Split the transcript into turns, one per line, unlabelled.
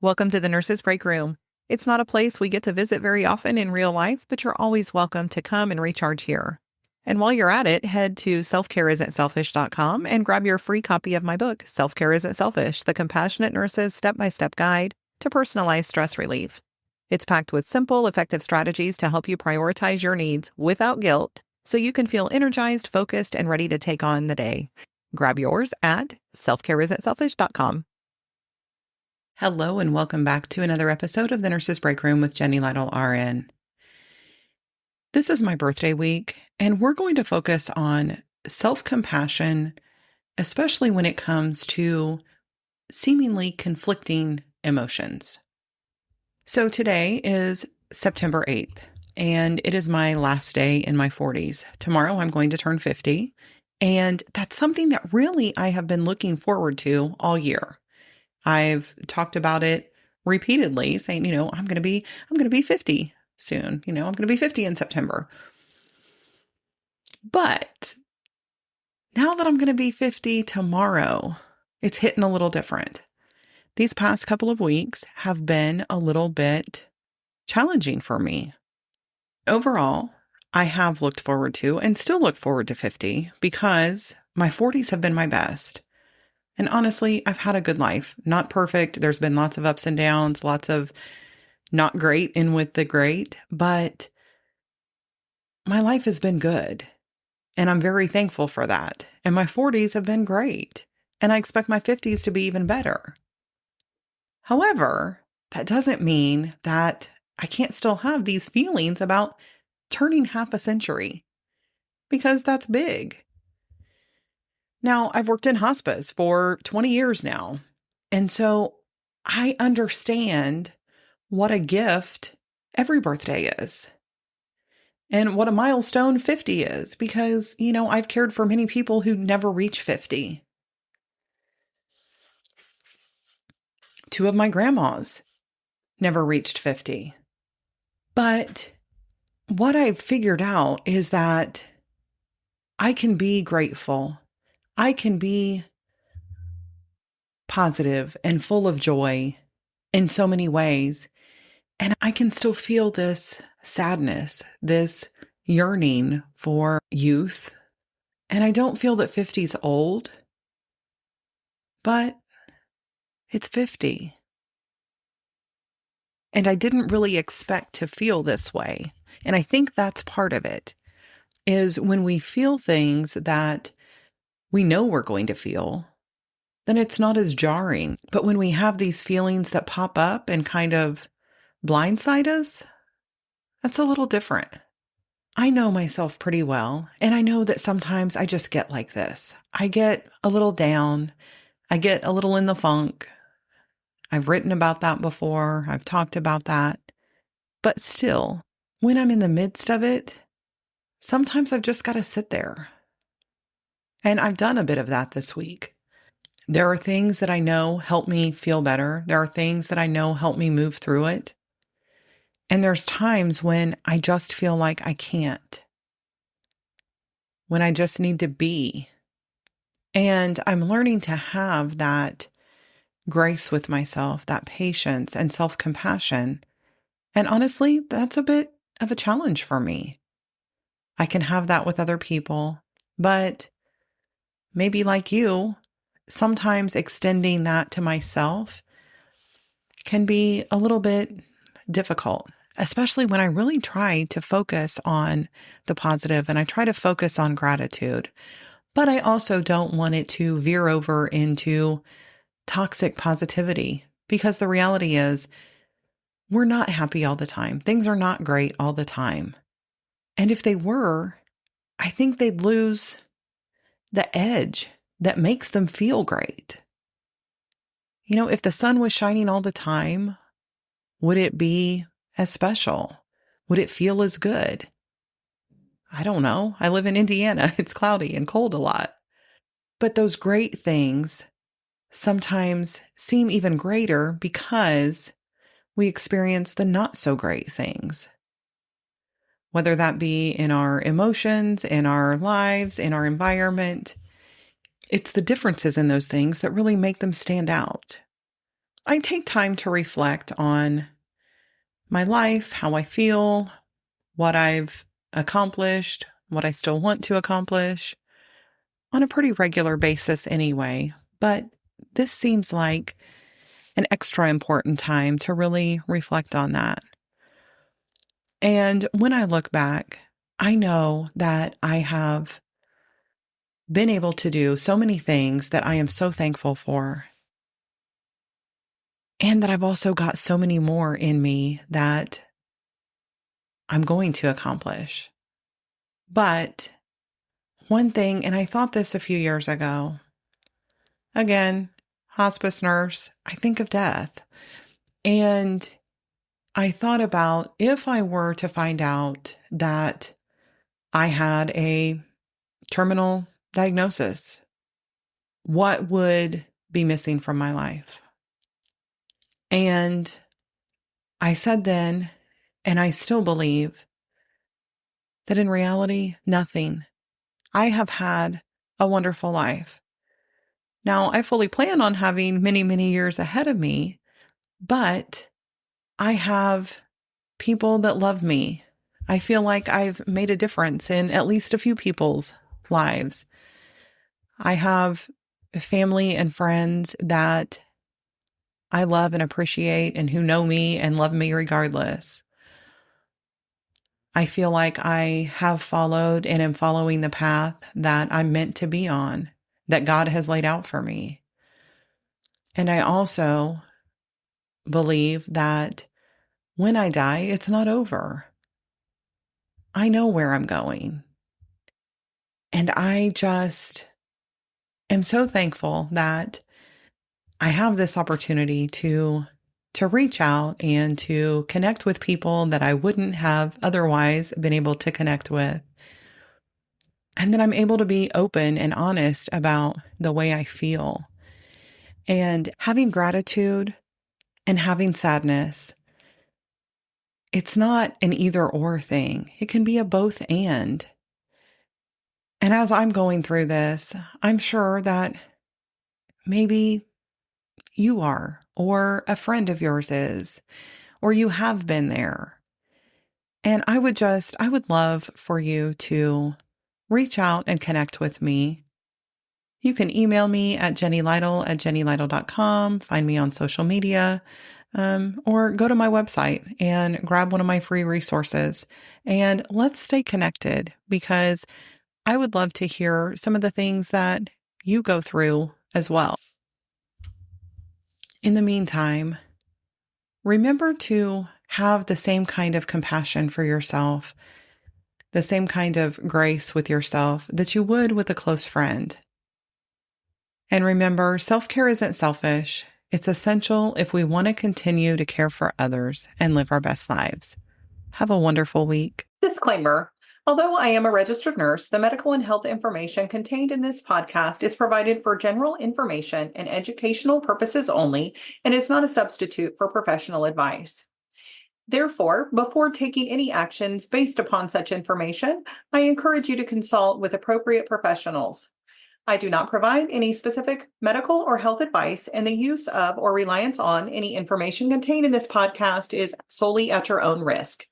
Welcome to the Nurses Breakroom. It's not a place we get to visit very often in real life, but you're always welcome to come and recharge here. And while you're at it, head to selfcareisn'tselfish.com and grab your free copy of my book, Self-Care Isn't Selfish, The Compassionate Nurse's Step-by-Step Guide to Personalized Stress Relief. It's packed with simple, effective strategies to help you prioritize your needs without guilt so you can feel energized, focused, and ready to take on the day. Grab yours at selfcareisn'tselfish.com. Hello and welcome back to another episode of the Nurses Breakroom with Jenny Lytle, RN. This is my birthday week, and we're going to focus on self-compassion, especially when it comes to seemingly conflicting emotions. So today is September 8th, and it is my last day in my 40s. Tomorrow I'm going to turn 50, and that's something that really I have been looking forward to all year. I've talked about it repeatedly, saying, I'm going to be 50 soon. I'm going to be 50 in September. But now that I'm going to be 50 tomorrow, it's hitting a little different. These past couple of weeks have been a little bit challenging for me. Overall, I have looked forward to and still look forward to 50 because my 40s have been my best. And honestly, I've had a good life. Not perfect. There's been lots of ups and downs, lots of not great in with the great, but my life has been good. And I'm very thankful for that. And my 40s have been great. And I expect my 50s to be even better. However, that doesn't mean that I can't still have these feelings about turning half a century, because that's big. Now, I've worked in hospice for 20 years now, and so I understand what a gift every birthday is and what a milestone 50 is, because, I've cared for many people who never reach 50. Two of my grandmas never reached 50. But what I've figured out is that I can be grateful. I can be positive and full of joy in so many ways. And I can still feel this sadness, this yearning for youth. And I don't feel that 50 is old, but it's 50. And I didn't really expect to feel this way. And I think that's part of it, is when we feel things that we know we're going to feel, then it's not as jarring. But when we have these feelings that pop up and kind of blindside us, that's a little different. I know myself pretty well, and I know that sometimes I just get like this. I get a little down. I get a little in the funk. I've written about that before. I've talked about that. But still, when I'm in the midst of it, sometimes I've just got to sit there. And I've done a bit of that this week. There are things that I know help me feel better. There are things that I know help me move through it. And there's times when I just feel like I can't. When I just need to be. And I'm learning to have that grace with myself, that patience and self-compassion. And honestly, that's a bit of a challenge for me. I can have that with other people, but maybe like you, sometimes extending that to myself can be a little bit difficult, especially when I really try to focus on the positive and I try to focus on gratitude. But I also don't want it to veer over into toxic positivity, because the reality is we're not happy all the time. Things are not great all the time. And if they were, I think they'd lose the edge that makes them feel great. If the sun was shining all the time, would it be as special? Would it feel as good? I don't know. I live in Indiana. It's cloudy and cold a lot. But those great things sometimes seem even greater because we experience the not so great things. Whether that be in our emotions, in our lives, in our environment, it's the differences in those things that really make them stand out. I take time to reflect on my life, how I feel, what I've accomplished, what I still want to accomplish on a pretty regular basis anyway. But this seems like an extra important time to really reflect on that. And when I look back, I know that I have been able to do so many things that I am so thankful for. And that I've also got so many more in me that I'm going to accomplish. But one thing, and I thought this a few years ago, again, hospice nurse, I think of death. And I thought about if I were to find out that I had a terminal diagnosis, what would be missing from my life? And I said then, and I still believe that in reality, nothing. I have had a wonderful life. Now, I fully plan on having many, many years ahead of me, but I have people that love me. I feel like I've made a difference in at least a few people's lives. I have family and friends that I love and appreciate and who know me and love me regardless. I feel like I have followed and am following the path that I'm meant to be on, that God has laid out for me. And I also believe that when I die, it's not over. I know where I'm going. And I just am so thankful that I have this opportunity to reach out and to connect with people that I wouldn't have otherwise been able to connect with. And that I'm able to be open and honest about the way I feel. And having gratitude and having sadness, it's not an either or thing. It can be a both and. And as I'm going through this, I'm sure that maybe you are, or a friend of yours is, or you have been there. And I would love for you to reach out and connect with me. You can email me at jennylytle@jennylytle.com, find me on social media, or go to my website and grab one of my free resources. And let's stay connected because I would love to hear some of the things that you go through as well. In the meantime, remember to have the same kind of compassion for yourself, the same kind of grace with yourself that you would with a close friend. And remember, self-care isn't selfish. It's essential if we want to continue to care for others and live our best lives. Have a wonderful week. Disclaimer. Although I am a registered nurse, the medical and health information contained in this podcast is provided for general information and educational purposes only and is not a substitute for professional advice. Therefore, before taking any actions based upon such information, I encourage you to consult with appropriate professionals. I do not provide any specific medical or health advice, and the use of or reliance on any information contained in this podcast is solely at your own risk.